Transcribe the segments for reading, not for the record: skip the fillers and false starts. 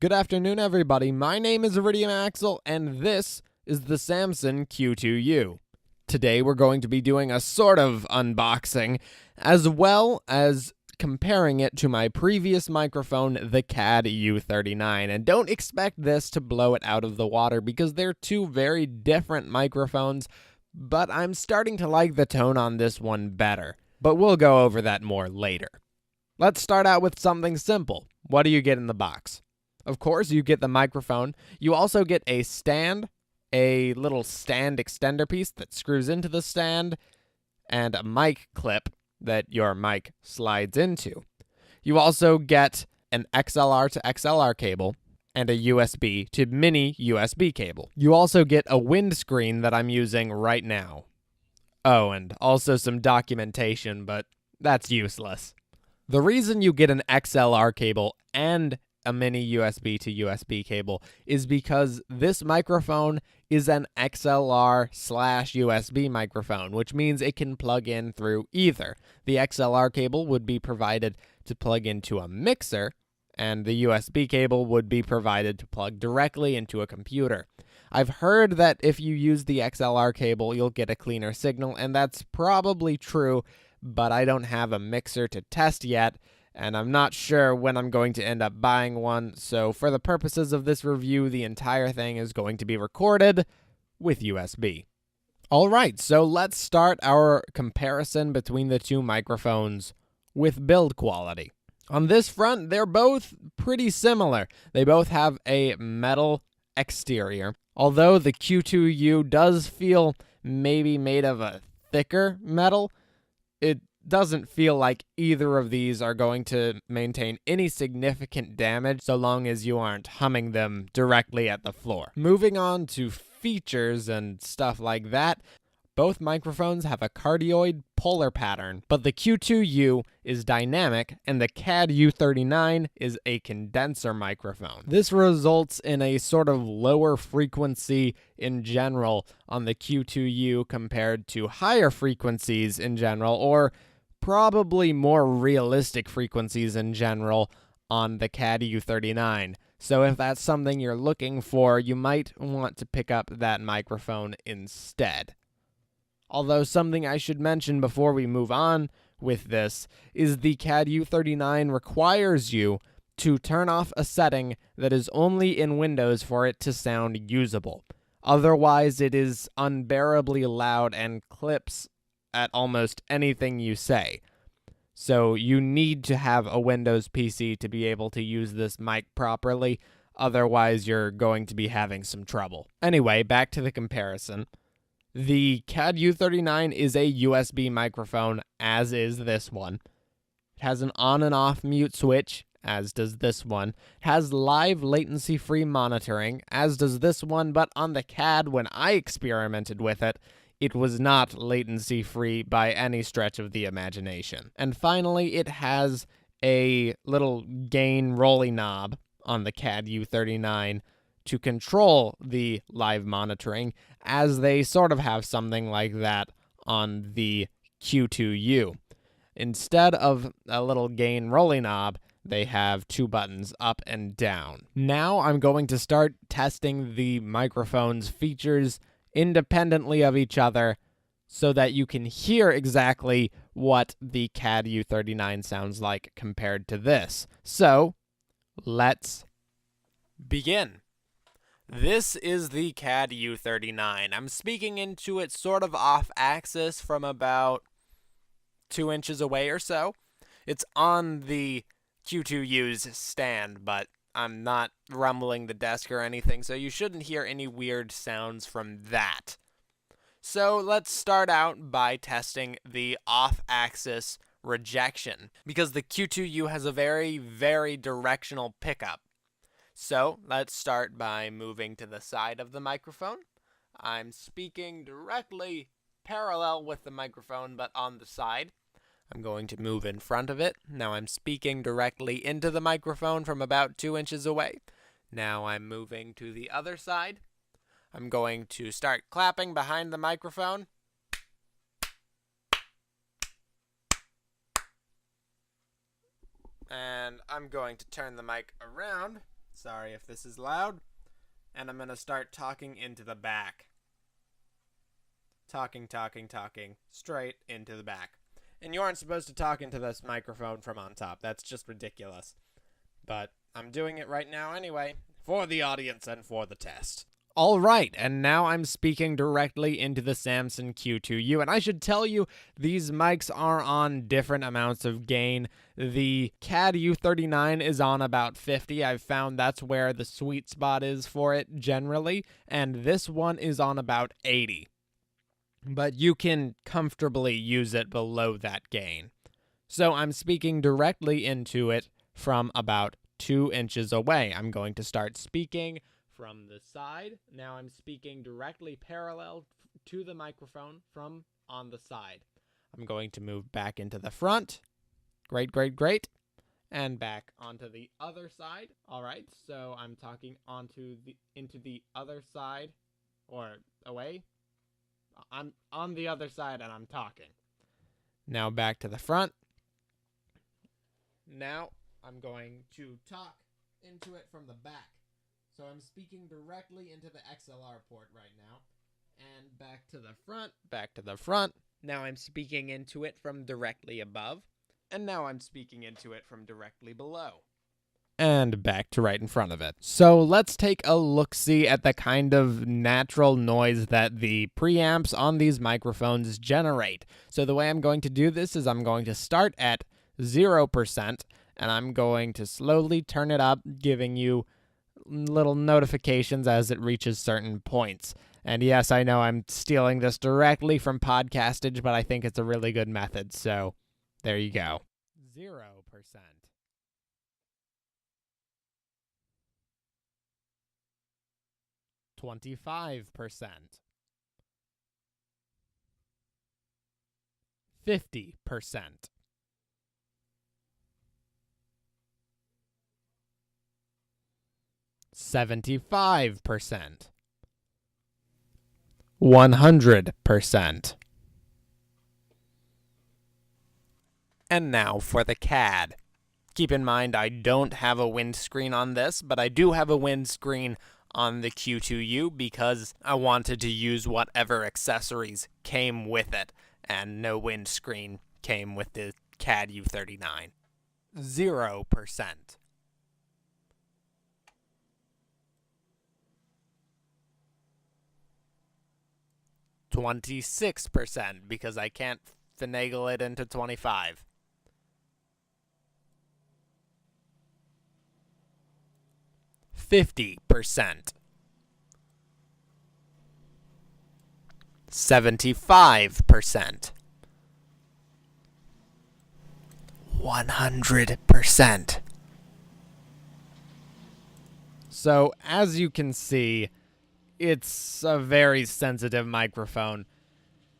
Good afternoon, everybody. My name is Iridium Axel, and this is the Samson Q2U. Today, we're going to be doing a sort of unboxing, as well as comparing it to my previous microphone, the CAD U39. And don't expect this to blow it out of the water, because they're two very different microphones, but I'm starting to like the tone on this one better. But we'll go over that more later. Let's start out with something simple. What do you get in the box? Of course, you get the microphone. You also get a stand, a little stand extender piece that screws into the stand, and a mic clip that your mic slides into. You also get an XLR to XLR cable and a USB to mini USB cable. You also get a windscreen that I'm using right now. Oh, and also some documentation, but that's useless. The reason you get an XLR cable and a mini USB to USB cable is because this microphone is an XLR/USB microphone, which means it can plug in through either. The XLR cable would be provided to plug into a mixer, and the USB cable would be provided to plug directly into a computer. I've heard that if you use the XLR cable, you'll get a cleaner signal, and that's probably true, but I don't have a mixer to test yet, and I'm not sure when I'm going to end up buying one, so for the purposes of this review, the entire thing is going to be recorded with USB. Alright, so let's start our comparison between the two microphones with build quality. On this front, they're both pretty similar. They both have a metal exterior, although the Q2U does feel maybe made of a thicker metal. It doesn't feel like either of these are going to maintain any significant damage so long as you aren't humming them directly at the floor. Moving on to features and stuff like that, both microphones have a cardioid polar pattern, but the Q2U is dynamic and the CAD U39 is a condenser microphone. This results in a sort of lower frequency in general on the Q2U compared to higher frequencies in general, or probably more realistic frequencies in general on the CAD U39. So if that's something you're looking for, you might want to pick up that microphone instead. Although something I should mention before we move on with this is the CAD U39 requires you to turn off a setting that is only in Windows for it to sound usable. Otherwise, it is unbearably loud and clips at almost anything you say. So you need to have a Windows PC to be able to use this mic properly. Otherwise, you're going to be having some trouble. Anyway, back to the comparison. The CAD U39 is a USB microphone, as is this one. It has an on and off mute switch, as does this one. It has live latency-free monitoring, as does this one, but on the CAD, when I experimented with it, it was not latency-free by any stretch of the imagination. And finally, it has a little gain rolly knob on the CAD U39 to control the live monitoring, as they sort of have something like that on the Q2U. Instead of a little gain rolly knob, they have two buttons up and down. Now I'm going to start testing the microphone's features independently of each other so that you can hear exactly what the CAD U39 sounds like compared to this. So, let's begin. This is the CAD U39. I'm speaking into it sort of off-axis from about 2 inches away or so. It's on the Q2U's stand, but I'm not rumbling the desk or anything, so you shouldn't hear any weird sounds from that. So let's start out by testing the off-axis rejection, because the Q2U has a very, very directional pickup. So let's start by moving to the side of the microphone. I'm speaking directly parallel with the microphone, but on the side. I'm going to move in front of it. Now I'm speaking directly into the microphone from about 2 inches away. Now I'm moving to the other side. I'm going to start clapping behind the microphone. And I'm going to turn the mic around Sorry if this is loud. And I'm going to start talking into the back. Talking, straight into the back. And you aren't supposed to talk into this microphone from on top. That's just ridiculous. But I'm doing it right now anyway, for the audience and for the test. All right, and now I'm speaking directly into the Samson Q2U, and I should tell you, these mics are on different amounts of gain. The CAD U39 is on about 50. I've found that's where the sweet spot is for it generally, and this one is on about 80. But you can comfortably use it below that gain. So I'm speaking directly into it from about 2 inches away. I'm going to start speaking from the side. Now I'm speaking directly parallel to the microphone from on the side. I'm going to move back into the front. Great. And back onto the other side. All right, so I'm talking into the other side or away. I'm on the other side and I'm talking. Now back to the front. Now I'm going to talk into it from the back. So I'm speaking directly into the XLR port right now. And back to the front. Now I'm speaking into it from directly above. And now I'm speaking into it from directly below. And back to right in front of it. So let's take a look-see at the kind of natural noise that the preamps on these microphones generate. So the way I'm going to do this is I'm going to start at 0%, and I'm going to slowly turn it up, giving you little notifications as it reaches certain points. And yes, I know I'm stealing this directly from Podcastage, but I think it's a really good method, so there you go. 0%. 25%. 50%. 75%. 100%. And now for the CAD. Keep in mind I don't have a windscreen on this, but I do have a windscreen on the Q2U because I wanted to use whatever accessories came with it, and no windscreen came with the CAD U39. 0%. 26% because I can't finagle it into 25. 50%. 75%. 100%. So, as you can see, it's a very sensitive microphone.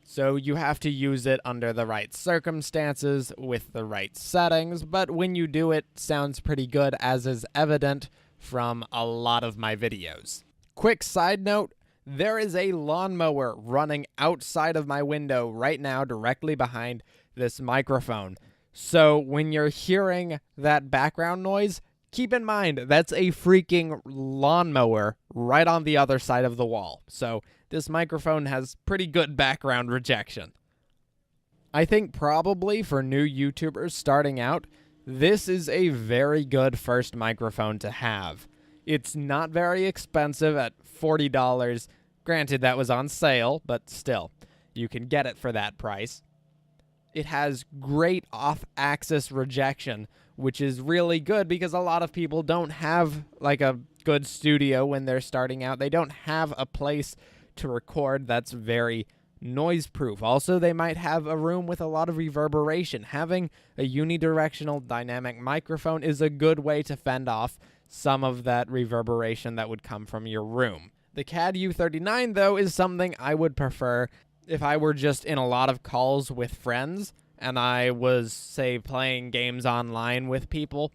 So you have to use it under the right circumstances with the right settings, but when you do it sounds pretty good, as is evident from a lot of my videos. Quick side note, there is a lawnmower running outside of my window right now directly behind this microphone. So when you're hearing that background noise, keep in mind that's a freaking lawnmower right on the other side of the wall. So this microphone has pretty good background rejection. I think probably for new YouTubers starting out, this is a very good first microphone to have. It's not very expensive at $40. Granted, that was on sale, but still, you can get it for that price. It has great off-axis rejection, which is really good because a lot of people don't have like a good studio when they're starting out. They don't have a place to record that's very noise-proof. Also, they might have a room with a lot of reverberation. Having a unidirectional dynamic microphone is a good way to fend off some of that reverberation that would come from your room. The CAD U39, though, is something I would prefer if I were just in a lot of calls with friends and I was, say, playing games online with people.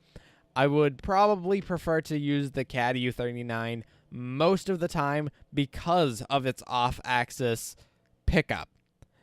I would probably prefer to use the CAD U39 most of the time because of its off-axis pickup.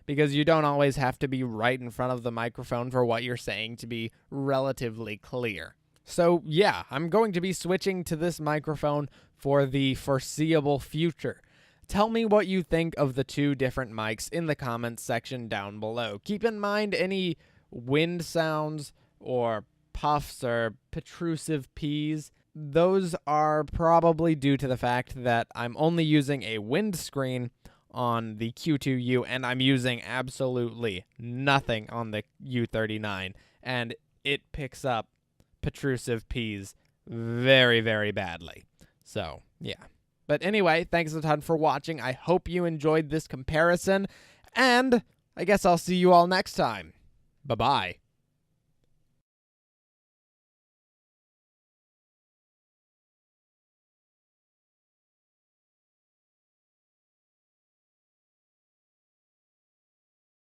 Because you don't always have to be right in front of the microphone for what you're saying to be relatively clear. So yeah, I'm going to be switching to this microphone for the foreseeable future. Tell me what you think of the two different mics in the comments section down below. Keep in mind any wind sounds or puffs or protrusive P's. Those are probably due to the fact that I'm only using a windscreen on the Q2U and I'm using absolutely nothing on the U39, and it picks up protrusive P's very, very badly. So, yeah. But anyway, thanks a ton for watching. I hope you enjoyed this comparison, and I guess I'll see you all next time. Bye-bye.